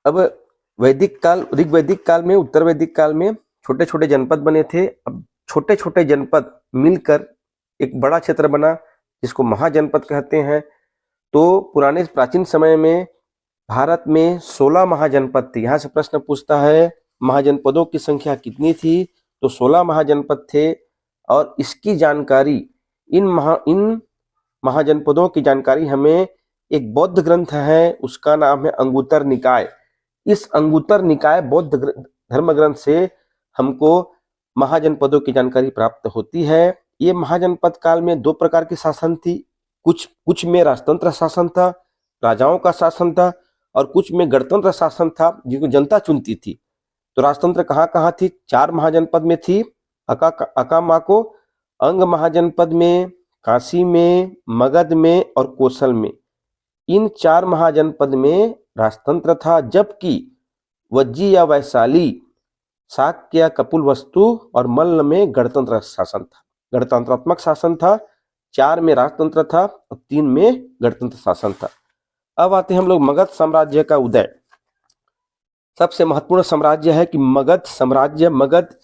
अब वैदिक काल, ऋग्वैदिक काल में, उत्तर वैदिक काल में छोटे छोटे जनपद बने थे। अब छोटे छोटे जनपद मिलकर एक बड़ा क्षेत्र बना जिसको महाजनपद कहते हैं। तो पुराने प्राचीन समय में भारत में 16 महाजनपद थे। यहाँ से प्रश्न पूछता है महाजनपदों की संख्या कितनी थी, तो 16 महाजनपद थे। और इसकी जानकारी, इन महाजनपदों की जानकारी हमें एक बौद्ध ग्रंथ है, उसका नाम है अंगुत्तर निकाय। इस अंगुत्तर निकाय बौद्ध धर्म ग्रंथ से हमको महाजनपदों की जानकारी प्राप्त होती है। ये महाजनपद काल में दो प्रकार की शासन थी। कुछ में राजतंत्र शासन था, राजाओं का शासन था, और कुछ में गणतंत्र शासन था जिनको जनता चुनती थी। तो राजतंत्र कहाँ कहाँ थी? 4 महाजनपद में थी। अकामाको अंग महाजनपद में, काशी में, मगध में और कौशल में। इन 4 महाजनपद में राजतंत्र था, जबकि वज्जी या वैशाली, शाक्य, कपिलवस्तु और मल्ल में गणतंत्र शासन था, गणतंत्रात्मक शासन था। 4 में राजतंत्र था और 3 में गणतंत्र शासन था। अब आते हैं हम लोग मगध साम्राज्य का उदय। सबसे महत्वपूर्ण साम्राज्य है कि मगध साम्राज्य। मगध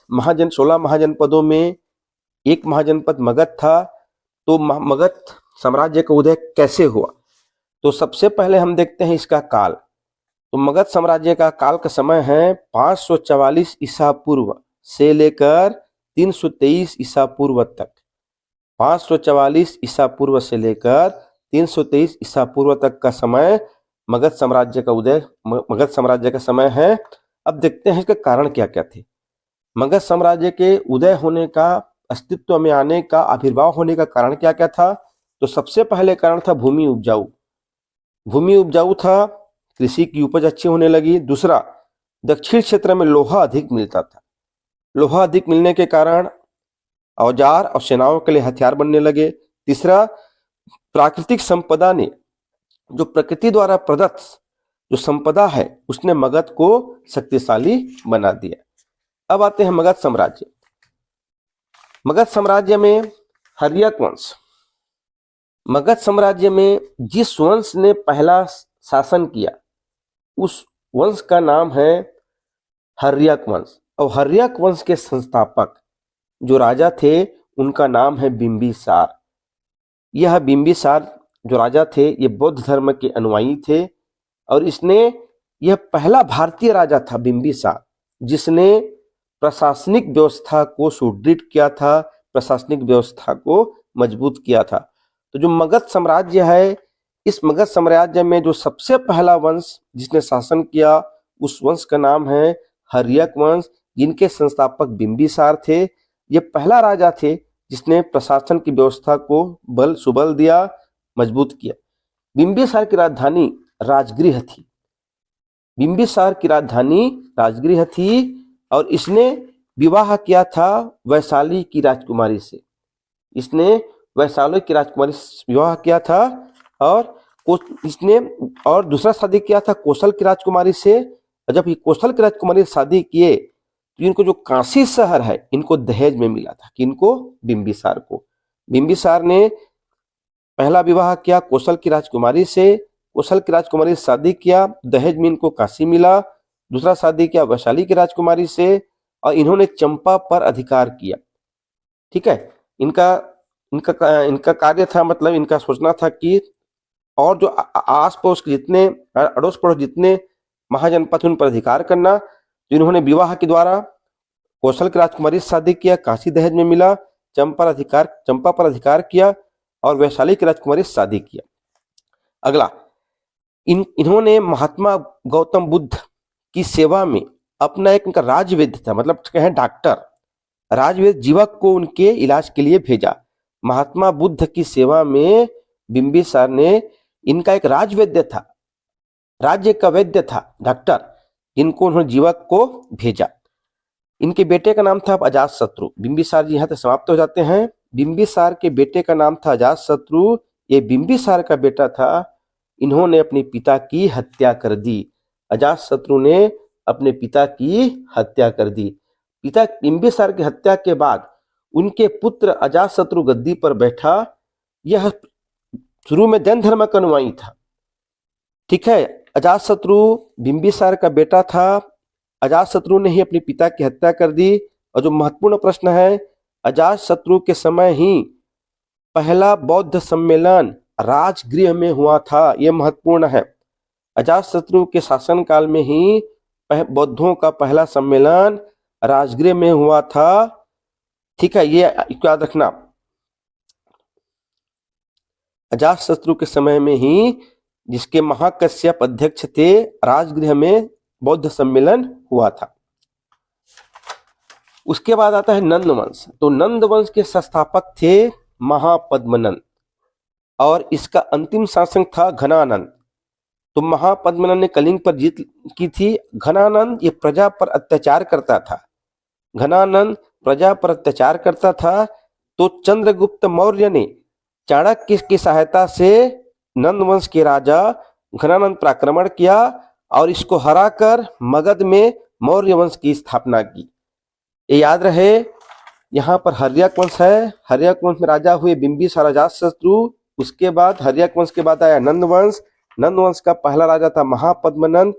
16 महाजनपदों में एक महाजनपद मगध था। तो मगध साम्राज्य का उदय कैसे हुआ? तो सबसे पहले हम देखते हैं इसका काल। तो मगध साम्राज्य का काल का समय है 544 ईसा पूर्व से लेकर 323 ईसा पूर्व तक। 544 ईसा पूर्व से लेकर 323 ईसा पूर्व तक का समय मगध साम्राज्य का उदय, मगध साम्राज्य का समय है। अब देखते हैं इसके कारण क्या क्या थे। मगध साम्राज्य के उदय होने का, अस्तित्व में आने का, आविर्भाव होने का कारण क्या क्या था? तो सबसे पहले कारण था भूमि उपजाऊ। भूमि उपजाऊ था, कृषि की उपज अच्छी होने लगी। दूसरा, दक्षिण क्षेत्र में लोहा अधिक मिलता था। लोहा अधिक मिलने के कारण औजार और सेनाओं के लिए हथियार बनने लगे। तीसरा, प्राकृतिक संपदा ने, जो प्रकृति द्वारा प्रदत्त जो संपदा है, उसने मगध को शक्तिशाली बना दिया। अब आते हैं मगध साम्राज्य। मगध साम्राज्य में हर्यक वंश। मगध साम्राज्य में जिस वंश ने पहला शासन किया उस वंश का नाम है हर्यक वंश। और हर्यक वंश के संस्थापक जो राजा थे उनका नाम है बिंबिसार। यह बिंबिसार जो राजा थे ये बौद्ध धर्म के अनुयायी थे, और यह पहला भारतीय राजा था बिंबिसार जिसने प्रशासनिक व्यवस्था को सुदृढ़ किया था, प्रशासनिक व्यवस्था को मजबूत किया था। तो जो मगध साम्राज्य है, इस मगध साम्राज्य में जो सबसे पहला वंश जिसने शासन किया उस वंश का नाम है हर्यक वंश, जिनके संस्थापक बिंबिसार थे। ये पहला राजा थे जिसने प्रशासन की व्यवस्था को सुबल दिया, मजबूत किया। बिंबिसार की राजधानी राजगृह थी। बिंबिसार की राजधानी राजगृह थी और इसने विवाह किया था वैशाली की राजकुमारी से। इसने वैशाली की राजकुमारी से विवाह किया था और दूसरा शादी किया था कौशल की राजकुमारी से। जब ये कौशल की राजकुमारी से शादी किए तो इनको जो काशी शहर है इनको दहेज में मिला था। किनको? बिंबिसार को। बिंबिसार ने पहला विवाह किया कौशल की राजकुमारी से, कौशल की राजकुमारी से शादी किया, दहेज में इनको काशी मिला। दूसरा शादी किया वैशाली की राजकुमारी से और इन्होंने चंपा पर अधिकार किया। ठीक है, इनका कार्य था, मतलब इनका सोचना था कि और जो आस पड़ोस के जितने अड़ोस पड़ोस जितने महाजनपद उन पर अधिकार करना। तो इन्होंने विवाह के द्वारा कौशल की राजकुमारी से शादी किया, काशी दहेज में मिला, चंपा पर अधिकार किया और वैशाली की राजकुमारी से शादी किया। अगला, इन्होंने महात्मा गौतम बुद्ध की सेवा में अपना एक इनका राजवैद्य था, मतलब कहें डॉक्टर, राजवैद्य जीवक को उनके इलाज के लिए भेजा। महात्मा बुद्ध की सेवा में बिंबिसार ने, इनका एक राजवैद्य था, राज्य का वैद्य था, डॉक्टर, जिनको उन्होंने जीवक को भेजा। इनके बेटे का नाम था अजातशत्रु। बिंबिसार जी यहाँ तक समाप्त हो जाते हैं। बिंबिसार के बेटे का नाम था अजातशत्रु। ये बिंबिसार का बेटा था। इन्होंने अपने पिता की हत्या कर दी। अजातशत्रु ने अपने पिता की हत्या कर दी। पिता बिंबिसार की हत्या के बाद उनके पुत्र अजातशत्रु गद्दी पर बैठा। यह शुरू में जैन धर्म का अनुयायी था। ठीक है, अजातशत्रु बिंबिसार का बेटा था। अजातशत्रु ने ही अपने पिता की हत्या कर दी। और जो महत्वपूर्ण प्रश्न है, अजातशत्रु के समय ही पहला बौद्ध सम्मेलन राजगृह में हुआ था। यह महत्वपूर्ण है। अजातशत्रु के शासनकाल में ही बौद्धों का पहला सम्मेलन राजगृह में हुआ था। ठीक है, ये याद रखना। अजातशत्रु के समय में ही, जिसके महाकश्यप अध्यक्ष थे, राजगृह में बौद्ध सम्मेलन हुआ था। उसके बाद आता है नंद वंश। तो नंद वंश के संस्थापक थे महापद्मनंद और इसका अंतिम शासक था घनानंद। तो महापद्मनंद ने कलिंग पर जीत की थी। घनानंद ये प्रजा पर अत्याचार करता था। घनानंद प्रजा पर अत्याचार करता था। तो चंद्रगुप्त मौर्य ने चाणक्य की सहायता से नंद वंश के राजा घनानंद पर आक्रमण किया और इसको हराकर मगध में मौर्य वंश की स्थापना की। ये याद रहे। यहाँ पर हर्यक वंश है। हर्यक वंश में राजा हुए बिंबिसार अजातशत्रु। उसके बाद हर्यक वंश के बाद आया नंद वंश। नंद वंश का पहला राजा था महापद्मनंद,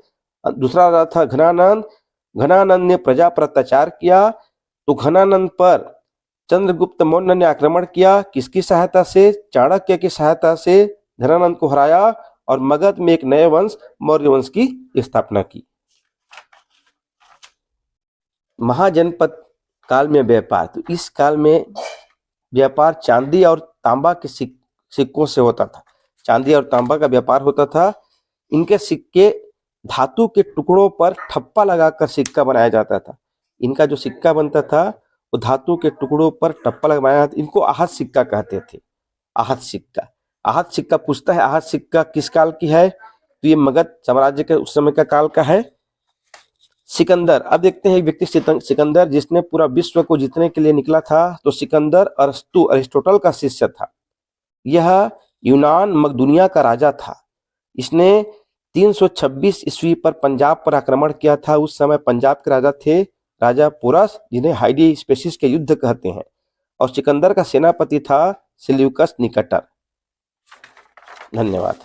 दूसरा राजा था घनानंद। घनानंद ने प्रजा पर अत्याचार किया। तो घनानंद पर चंद्रगुप्त मौर्य ने आक्रमण किया। किसकी सहायता से? चाणक्य की सहायता से घनानंद को हराया और मगध में एक नए वंश मौर्य वंश की स्थापना की। महाजनपद काल में व्यापार। तो इस काल में व्यापार चांदी और तांबा के सिक्कों से होता था। चांदी और तांबा का व्यापार होता था। इनके सिक्के धातु के टुकड़ों पर ठप्पा लगाकर सिक्का बनाया जाता था। इनका जो सिक्का बनता था वो धातु के टुकड़ों पर टप्पा लगाया जाता। इनको आहत सिक्का कहते थे। आहत सिक्का। आहत सिक्का पूछता है आहत सिक्का किस काल की है? तो ये मगध साम्राज्य के उस समय का काल का है। सिकंदर। अब देखते हैं एक व्यक्ति सिकंदर जिसने पूरा विश्व को जीतने के लिए निकला था। तो सिकंदर अरिस्टोटल का शिष्य था। यह यूनान मकदूनिया का राजा था। इसने 326 ईस्वी पर पंजाब पर आक्रमण किया था। उस समय पंजाब के राजा थे राजा पोरस, जिन्हें हाइडी स्पेसिस के युद्ध कहते हैं। और सिकंदर का सेनापति था सेल्यूकस निकेटर। धन्यवाद।